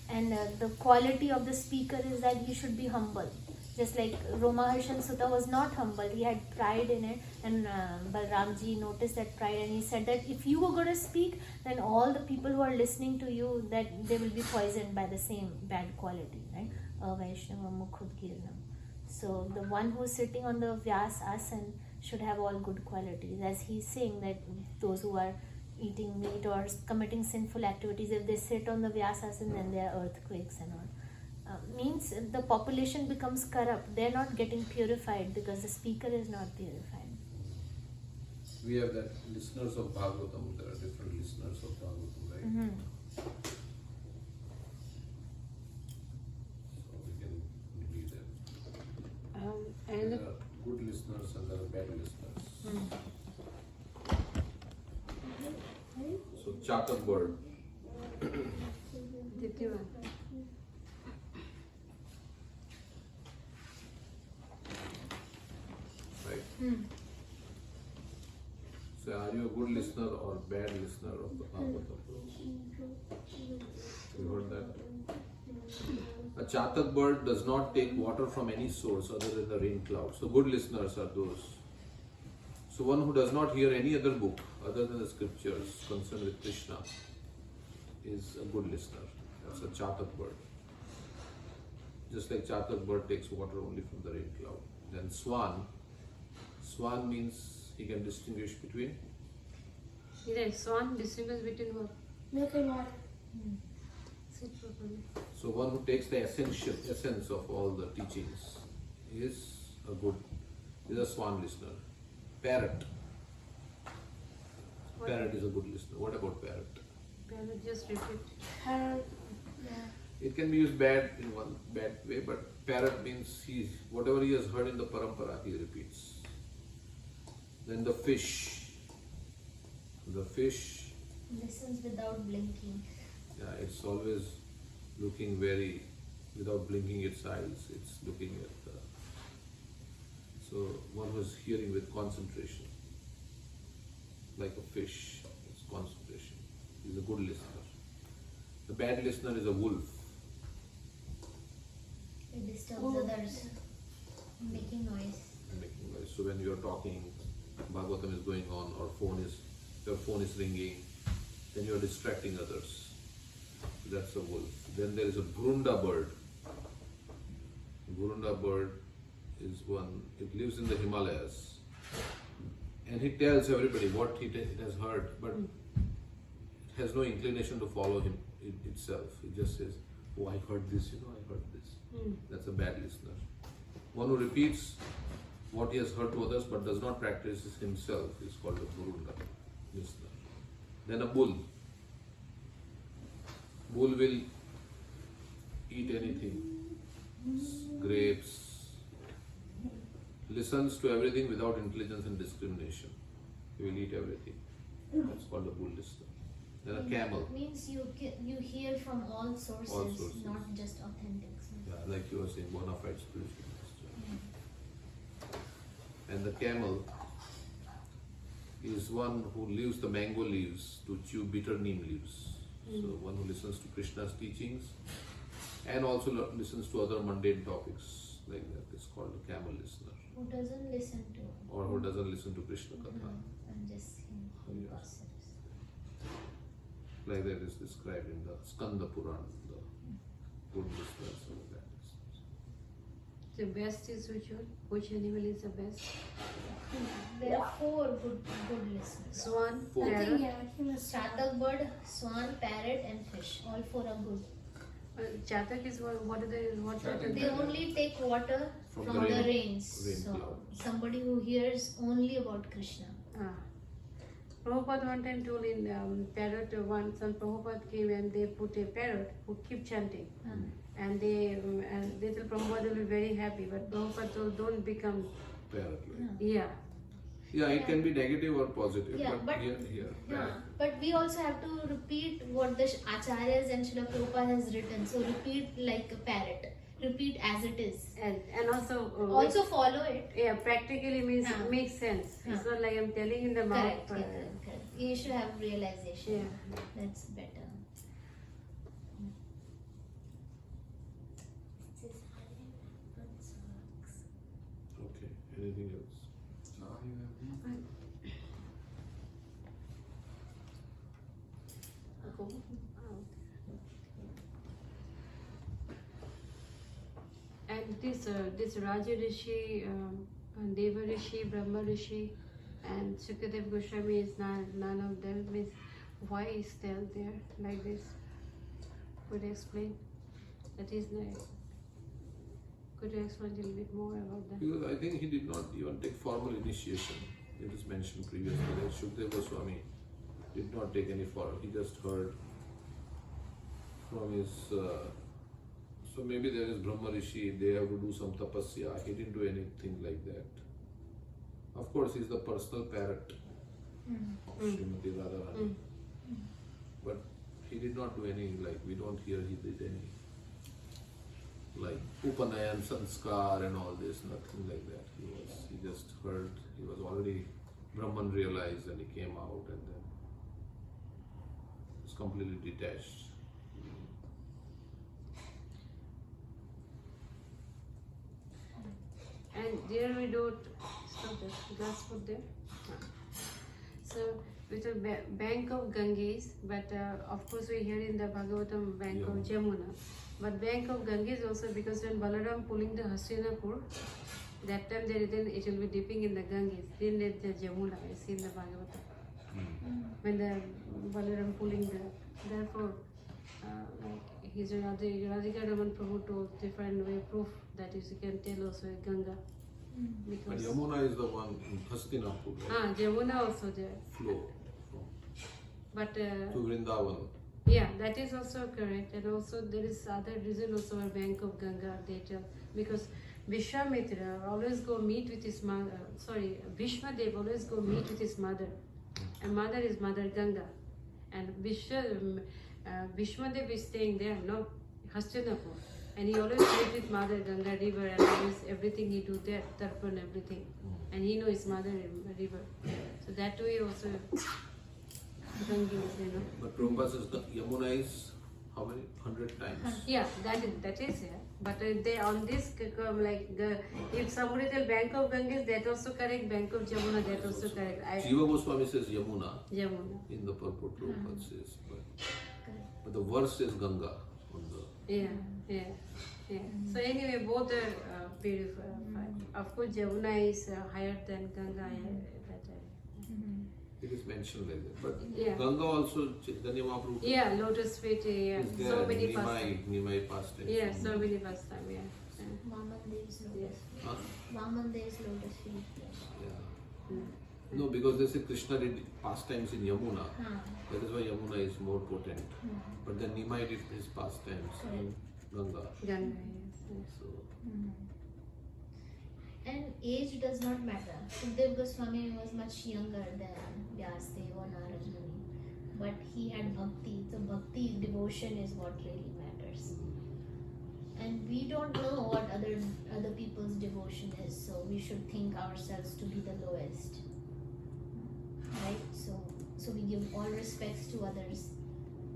And the quality of the speaker is that he should be humble. Just like Romaharshan Sutta was not humble, he had pride in it, and Balramji noticed that pride, and he said that if you were going to speak, then all the people who are listening to you, that they will be poisoned by the same bad quality, right? Vaishnava Mukhudgirnam. So the one who is sitting on the Vyas Asan should have all good qualities. As he's saying that those who are eating meat or committing sinful activities, if they sit on the Vyas Asan, then there are earthquakes and all. Means the population becomes corrupt. They're not getting purified because the speaker is not purified. We have that listeners of Bhagavatam. There are different listeners of Bhagavatam, right? Mm-hmm. So we can be there. And There are good listeners and there are bad listeners. So chatak bird. Ditya. Right? So are you a good listener or bad listener of the Bhagavatam? You heard that? A chatak bird does not take water from any source other than the rain clouds. So good listeners are those. So one who does not hear any other book other than the scriptures concerned with Krishna is a good listener. That's a chatak bird. Just like chatak bird takes water only from the rain cloud. Then swan means he can distinguish between swan distinguish between what? Milk and water. Sit properly. So one who takes the essence of all the teachings is a swan listener. Parrot. Parrot is a good listener. What about parrot? Parrot, just repeat. It can be used bad in one bad way, but parrot means whatever he has heard in the parampara, he repeats. Then the fish. The fish, Listens without blinking. yeah, it's always looking without blinking its eyes, it's looking at so one who is hearing with concentration, like a fish, it's concentration. He's a good listener. The bad listener is a wolf. It disturbs others, making noise. Making noise. So when you're talking, Bhagavatam is going on, or your phone is ringing, then you're distracting others. That's a wolf. Then there is a Gurunda bird. Gurunda bird is one, it lives in the Himalayas. And he tells everybody what it has heard, but it has no inclination to follow him itself. It just says, oh, I heard this, I heard this. That's a bad listener. One who repeats what he has heard to others but does not practice it himself is called a Gurunda listener. Then a bull. Bull will eat anything, grapes, listens to everything without intelligence and discrimination. He will eat everything. That's called a bull listener. Then a camel. Means you hear from all sources, not just authentic. Yeah, like you were saying, bona fide spiritual master. And the camel is one who leaves the mango leaves to chew bitter neem leaves. So one who listens to Krishna's teachings and also listens to other mundane topics like that is called a camel listener. Who doesn't listen to? Or who doesn't listen to Krishna Katha. And just him Yes. gossips. Like that is described in the Skanda Puran, the good listeners and the bad listeners. The best is which one? Which animal is the best? There are 4 good listeners. Swan, Four. parrot. Chatak bird, swan, parrot and fish. All 4 are good. Chatak is what are the what? Chatak. They only take water From from the the rain rains. So cloud. somebody who hears only about Krishna. Prabhupada one time told in parrot once, and Prabhupada came and they put a parrot who keep chanting. And they tell Prabhupada they will be very happy, but Prabhupada told don't become, Parrot. yeah. Yeah, it can be negative or positive, Yeah, but here, yeah, but we also have to repeat what the Acharyas and Srila Prabhupada has written. So repeat like a parrot. Repeat as it is. And also Also follow it. yeah, practically means it makes sense. It's not like I'm telling in the mouth. Correct, correct. You should have realization. Yeah. That's better. this Raja Rishi, Deva Rishi, Brahma Rishi, and Sukadev Goswami is none of them. Means why is there like this? Could you explain? That is nice. Could you explain a little bit more about that? Because I think he did not even take formal initiation. It is mentioned previously that Shukdev Goswami did not take any formal. He just heard from his. So maybe there is Brahma Rishi. They have to do some tapasya. He didn't do anything like that. Of course, he is the personal parrot of Srimati Radharani. But he did not do any, like, we don't hear he did any, like, Upanayan, Sanskar and all this, nothing like that. He just heard, he was already Brahman realized and he came out and then was completely detached. And there we don't stop that glass put there. So with a bank of Ganges, but of course we hear in the Bhagavatam bank of Jamuna. But bank of Ganges also because when Balaram pulling the Hastinapur, that time it will be dipping in the Ganges. Then the Jamuna is in the Bhagavatam. When the Balaram pulling the, therefore like his Radhika Raman Prabhu told different way proof that is you can tell also Ganga. But Because Yamuna is the one in Hastinapur, right? Jamuna also there. Flow But to Vrindavan. yeah, that is also correct. And also there is other reason also a bank of Ganga they tell because Vishwamitra always go meet with his mother. Sorry, Bhishmadev always go meet with his mother, and mother is Mother Ganga, and Bhishmadev is staying there, no Hastinapur, and he always meet with Mother Ganga river and always everything he do there, tarpan everything, and he know his mother river. So that way also Ganga, you know. But Prabhupada says Yamuna is how many? 100 times. Yeah, that is yeah. But they on this like if somebody tell Bank of Ganges, that also correct. Bank of Jamuna, that also correct. Jiva Goswami says Yamuna. Jamuna. In the purport Prabhupada says, but the verse is Ganga on the. Yeah. So anyway, both are beautiful. Fine. Of course, Jamuna is higher than Ganga. It is mentioned like that. But Yeah. Ganga also, Chaitanya Mahaprabhu. Yeah, lotus feet. Yeah, is there so many pastimes. Nimai pastime. Yeah, so many pastimes. Yeah. Vaman Dev's lotus Yes. feet. Huh? Vaman Dev's lotus feet. Yeah. No, because they say Krishna did pastimes in Yamuna. That is why Yamuna is more potent. But then Nimai did his pastimes in Ganga. Ganga. Yes. So, And age does not matter. Shukdev Goswami was much younger than Vyasdev or Narad Muni, but he had bhakti. So bhakti, devotion is what really matters. And we don't know what other people's devotion is, so we should think ourselves to be the lowest, right? So we give all respects to others.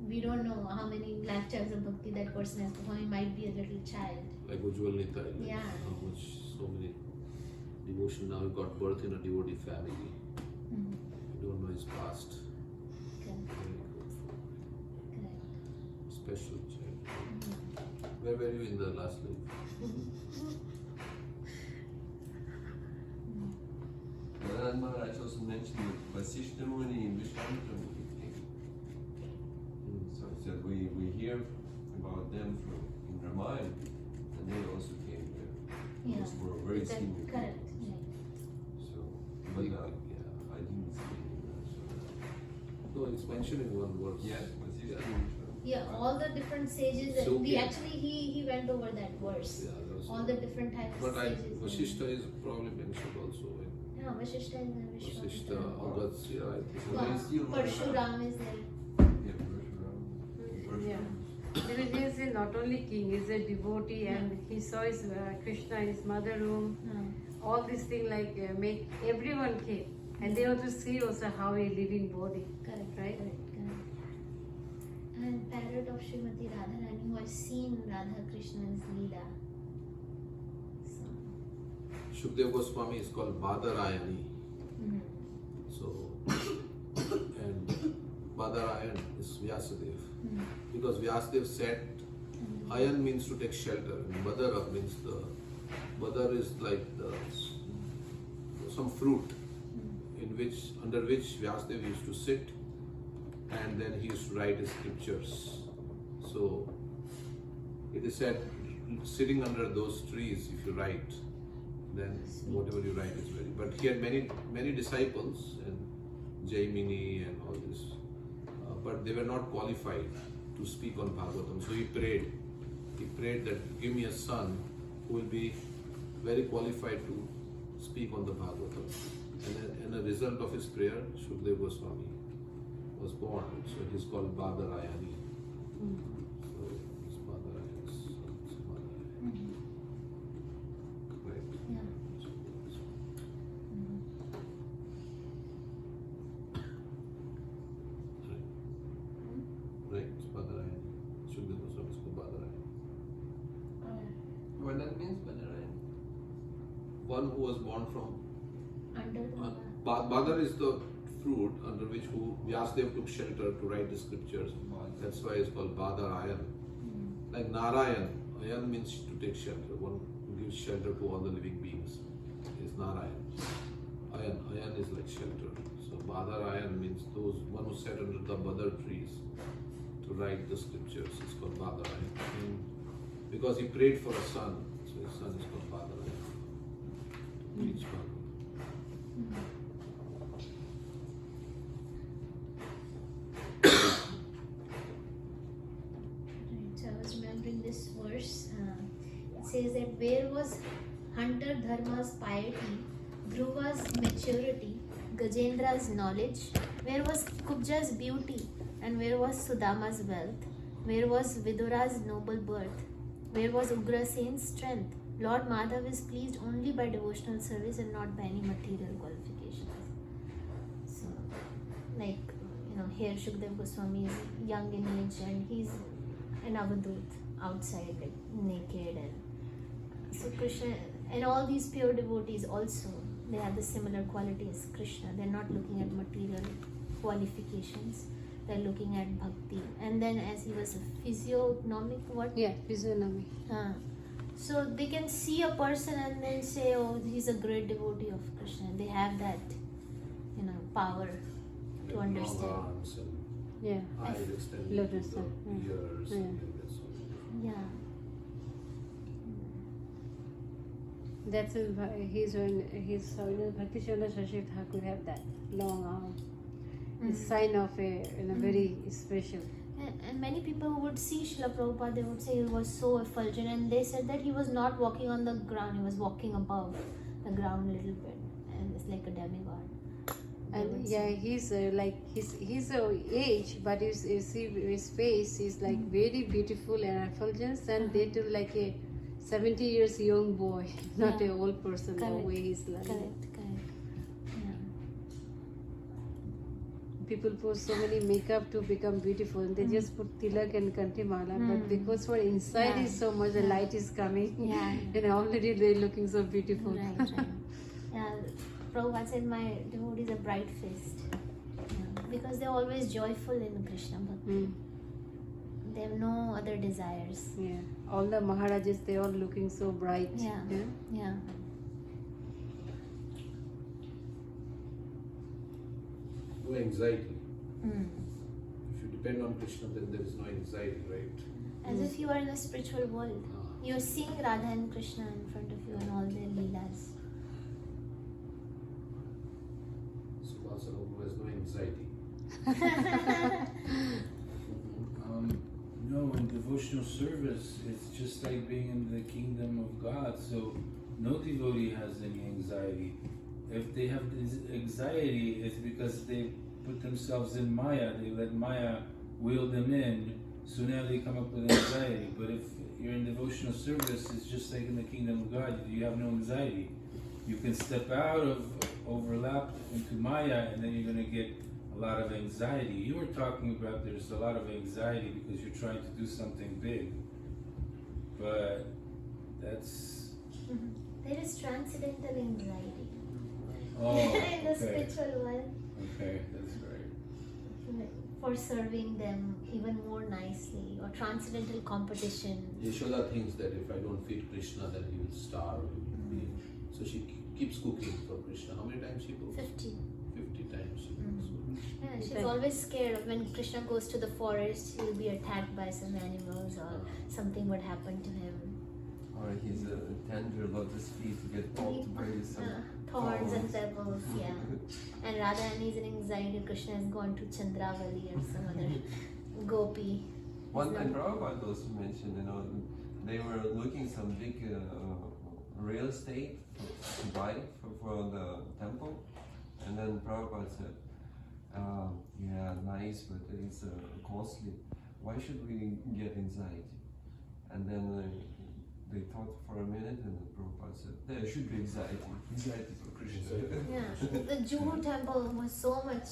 We don't know how many lifetimes of bhakti that person has performed. He might be a little child. like Ujjwal Nitai, like Yeah. how much, so many devotion. Now he got birth in a devotee family. You don't know his past. Correct. Very grateful. Correct. Special child. Where were you in the last life? Anand Maharaj also mentioned that Vasishtha Muni and Vishwamitra Muni came. So he said we hear about them from in Ramayana, and they also came here. Yeah. Those were very That- senior. correct. So, but I didn't see No, it's mentioned in one verse. Yes, Vasishtha Yeah. Muni. Yeah, all the different stages. So we yeah. actually he went over that verse. Yeah, there was All the different types But of I, stages. Vasishtha is probably mentioned also in Yeah, Vashishta is there. Vasishtha, Vishwamitra. Agastya, I think. So they still were Parshuram is there. Yeah, Parshuram. Yeah. Because he is not only king, he is a devotee, and he saw his Krishna in his mother room. All these things like make everyone came, and they want to see also how a living body. Correct, Right. correct. And parrot of Srimati Radharani who has seen Radha Krishna's Leela. So, Shukdev Goswami is called Badarayani. So, and Badarayan is Vyasadev. Because Vyasadev said, Ayan means to take shelter, and Badara means the Badar is like some fruit under which Vyasadeva used to sit, and then he used to write his scriptures. So it is said, sitting under those trees, if you write, then whatever you write is very. But he had many disciples, and Jaimini and all this, but they were not qualified to speak on Bhagavatam. So he prayed. He prayed that give me a son who will be very qualified to speak on the Bhagavatam. And a result of his prayer, Shukadeva Goswami was born. So it is called Badarayani. So it's Badarayani. It's Badarayani. Right. Yeah. Right, it's Badarayani. Shukadeva Goswami is called Badarayani. What that means, Badarayani? One who was born from Under Badar is the fruit under which Vyasadeva took shelter to write the scriptures. That's why it's called Badarayan. Like Narayan, Ayan means to take shelter. One who gives shelter to all the living beings is Narayan. Ayan is like shelter. So Badarayan means one who sat under the Badar trees to write the scriptures. It's called Badarayan. And because he prayed for a son, so his son is called Badarayan. Each one. Right, so I was remembering this verse. It says that where was Hunter Dharma's piety, Dhruva's maturity, Gajendra's knowledge, where was Kubja's beauty, and where was Sudama's wealth, where was Vidura's noble birth, where was Ugrasen's strength. Lord Madhav is pleased only by devotional service and not by any material qualifications. So, like, here Shukadeva Goswami is young in age and he's an avadut outside, like naked, and so Krishna and all these pure devotees also, they have the similar quality as Krishna. They're not looking at material qualifications, they're looking at bhakti. And then as he was a physiognomic, what? Yeah, physiognomy. So they can see a person and then say, oh, he's a great devotee of Krishna. They have that, power to Long understand. arms and Yeah. eyes extended Lotus, to the ears. yeah. And like that, so. Yeah. That's his Holiness Bhakti Chandra Shashi Thakur have that long arm. It's sign of a very special. And many people who would see Srila Prabhupada, they would say he was so effulgent, and they said that he was not walking on the ground, he was walking above the ground a little bit, and it's like a demigod. And yeah, he's his age, but his face is like very beautiful and effulgence, and they do like a 70 years young boy, not Yeah. an old person. Correct. The way he's like. Correct. Yeah. People put so many makeup to become beautiful, and they just put tilak and kantimala, but because for inside Yeah. is so much, the light is coming, Yeah. and already they're looking so beautiful. Right. Yeah, Prabhupada said my devotees are bright-faced. Yeah. Because they're always joyful in Krishna Bhakti. They have no other desires. Yeah, all the Maharajas, they all looking so bright. Yeah. Yeah. No anxiety. If you depend on Krishna, then there is no anxiety, right? As if you are in a spiritual world. You're seeing Radha and Krishna in front of you and all their leelas. Subhasana who has no anxiety. No, in devotional service, it's just like being in the kingdom of God. So no devotee has any anxiety. If they have this anxiety, it's because they put themselves in Maya. They let Maya wheel them in. So now they come up with anxiety. But if you're in devotional service, it's just like in the kingdom of God. You have no anxiety. You can step out of overlap into Maya, and then you're going to get a lot of anxiety. You were talking about there's a lot of anxiety because you're trying to do something big. But that's... There is transcendental anxiety. Oh, in the okay. spiritual world. Okay, that's right. for serving them even more nicely, or transcendental competition. Yashoda thinks that if I don't feed Krishna, then he will starve. So she keeps cooking for Krishna. How many times she cooks? 50. 50 times she cooks. Yeah, she's always scared of when Krishna goes to the forest, he'll be attacked by some animals or something would happen to him. Or his tender lotus feet get poked by some Thorns and pebbles, yeah. And Radharani is in anxiety. Krishna has gone to Chandravali or some other gopi. One time Prabhupada also mentioned, they were looking some big real estate to buy for the temple, and then Prabhupada said, yeah, nice, but it's costly. Why should we get anxiety? And then they thought for a minute, and then Prabhupada said, there should be anxiety for Krishna. Yeah, the Juhu temple was so much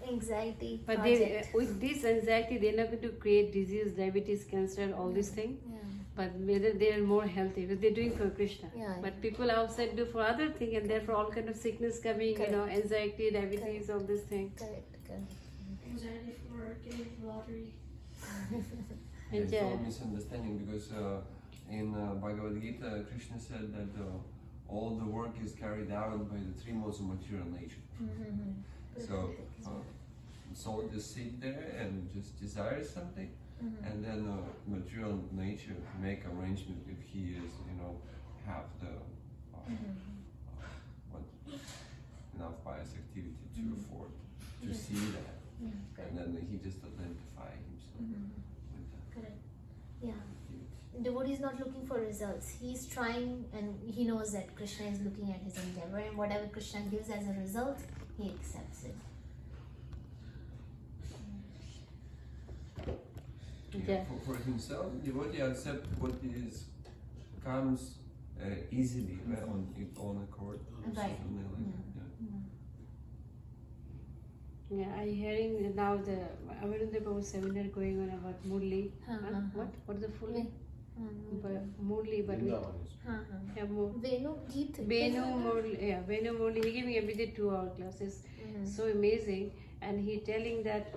anxiety. But project. with this anxiety, they're not going to create disease, diabetes, cancer, all these things. Yeah. But whether they are more healthy, because they're doing for Krishna. Yeah, But people outside do for other things, and therefore all kind of sickness coming, Correct. anxiety, diabetes, all these things. Correct. Anxiety for getting the lottery. And It's all misunderstanding, because in Bhagavad Gita, Krishna said that all the work is carried out by the three modes of material nature. So, soul just sit there and just desire something, and then material nature make arrangement if he is, have the enough pious activity to afford to see that, and then he just identify himself with that. Correct. Yeah. Devotee is not looking for results. He's trying, and he knows that Krishna is looking at his endeavor, and whatever Krishna gives as a result, he accepts it. Yeah. For himself, devotee accept what comes easily, on its own accord. Right. Something like that, Yeah, I'm hearing now the Amarunda Prabhu seminar going on about Murli. What is the full name? Murli, but Vrindavan is. yeah, Venu Geet. Venu Murli. He gave me every day 2-hour classes. So amazing. And he telling that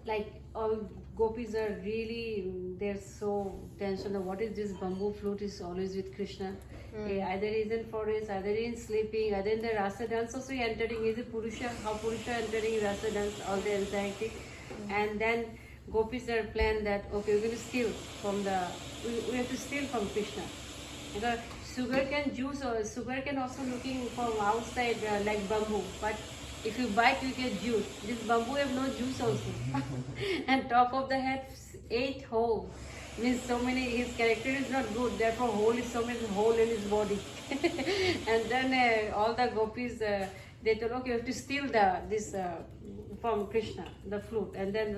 like all gopis are really, they're so tension of what is this bamboo flute is always with Krishna. Either he's in forest, either he's sleeping, either in the rasa dance also entering, is a Purusha, how Purusha entering rasa dance, all the anxiety. And then gopis are planned that, okay, we're going to steal from we have to steal from Krishna. Because sugar can also looking from outside like bamboo, but if you bite, you get juice. This bamboo have no juice also. And top of the head, 8 holes. Means so many, his character is not good, therefore hole is so many hole in his body. And then all the gopis, they told, okay, you have to steal this from Krishna, the flute. And then,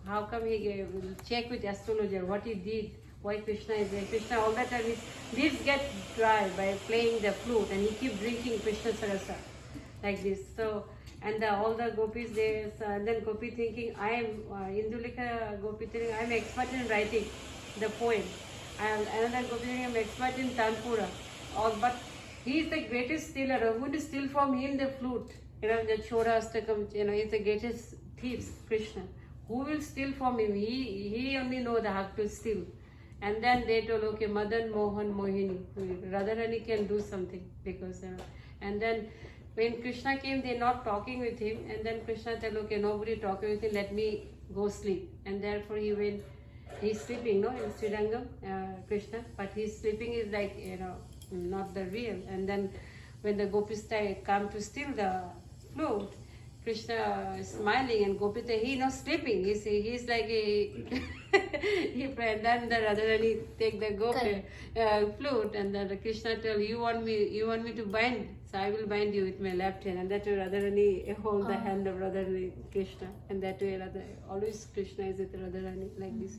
how come he check with astrologer what he did, why Krishna is there. Krishna all that time, his lips get dry by playing the flute, and he keep drinking Krishna Sarasa. Like this. So, and all the gopis there, and then gopi thinking, I am Indulika gopi thinking, I am expert in writing the poem. And another gopi thinking, I am expert in Tanpura. But he is the greatest stealer. I'm going to steal from him the flute. The Chora Astakam, he's the greatest thief, Krishna. Who will steal from him? He only knows the how to steal. And then they told, okay, Madan, Mohan, Mohini. Radharani can do something because, and then when Krishna came, they're not talking with him, and then Krishna said, okay, nobody talking with him, let me go sleep. And therefore he went, he's sleeping, in Srirangam, Krishna, but his sleeping is like, not the real. And then when the gopis come to steal the flute, Krishna is smiling, and Gopita, he's not sleeping, he's like and then the Radharani take the flute, and then Krishna tell, you want me to bind, so I will bind you with my left hand. And that way Radharani hold the hand of Radharani Krishna, and that way always Krishna is with Radharani like this.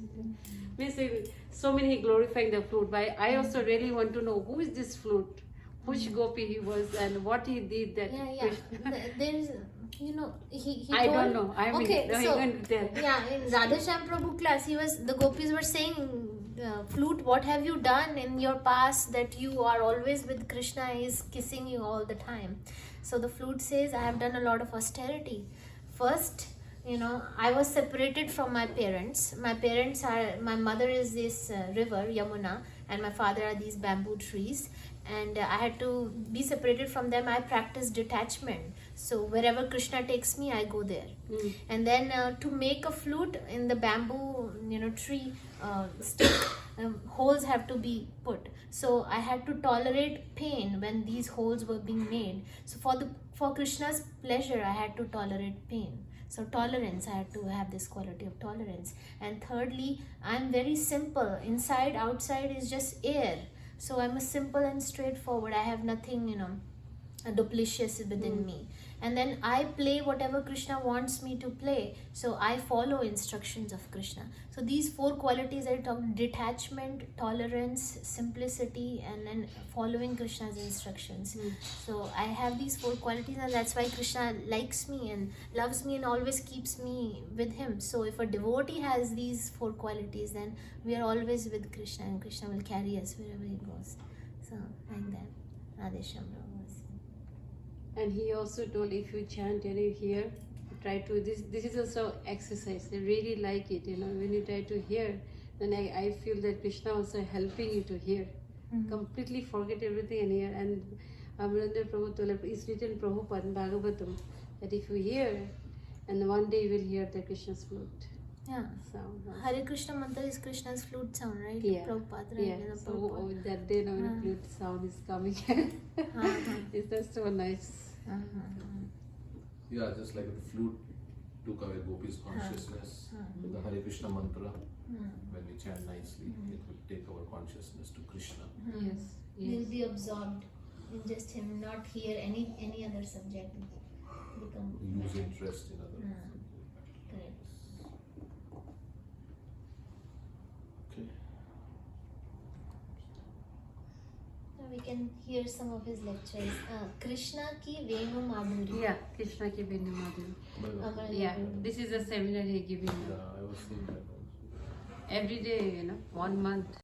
Means so many glorifying the flute. But I also really want to know who is this flute, which gopi he was, and what he did that Krishna. There's he I told, don't know. Okay, so, in Radhashyam Prabhu class, the gopis were saying, flute, what have you done in your past that you are always with Krishna, is kissing you all the time. So the flute says, I have done a lot of austerity. first, I was separated from my parents. My mother is this river, Yamuna, and my father are these bamboo trees. And I had to be separated from them. I practiced detachment. So wherever Krishna takes me, I go there. And then to make a flute in the bamboo, tree stick, holes have to be put. So I had to tolerate pain when these holes were being made. So for Krishna's pleasure, I had to tolerate pain. So tolerance, I had to have this quality of tolerance. And thirdly, I'm very simple. Inside, outside is just air. So I'm a simple and straightforward. I have nothing, duplicious within me. And then I play whatever Krishna wants me to play. So I follow instructions of Krishna. So these 4 qualities I talked: detachment, tolerance, simplicity, and then following Krishna's instructions. So I have these 4 qualities, and that's why Krishna likes me and loves me and always keeps me with him. So if a devotee has these 4 qualities, then we are always with Krishna, and Krishna will carry us wherever he goes. So like that. Radhesham Prabhu. And he also told, if you chant and you hear, try to, this is also exercise. They really like it, when you try to hear, then I feel that Krishna also helping you to hear. Completely forget everything and hear. And Amarendra Prabhu told, it's written in Prabhupada in Bhagavatam, that if you hear, and one day you will hear the Krishna's flute. Yeah. Sound. Hare Krishna mantra is Krishna's flute sound, right? Yeah. Prabhupada, right? Yeah. So that day, when flute sound is coming, it's just so nice. Yeah, just like the flute took away Gopi's consciousness with the Hare Krishna mantra. When we chant nicely, it will take our consciousness to Krishna. Yes. We'll be absorbed in just him, not hear any other subject. Become Lose interest in other. correct. Okay. Now we can hear some of his lectures. Krishna ki Venu Madhuri. Yeah, Krishna ki Venu Madhuri. Amar Yeah, Prabhu. this is a seminar he giving Yeah, I was seeing that also. every day, 1 month.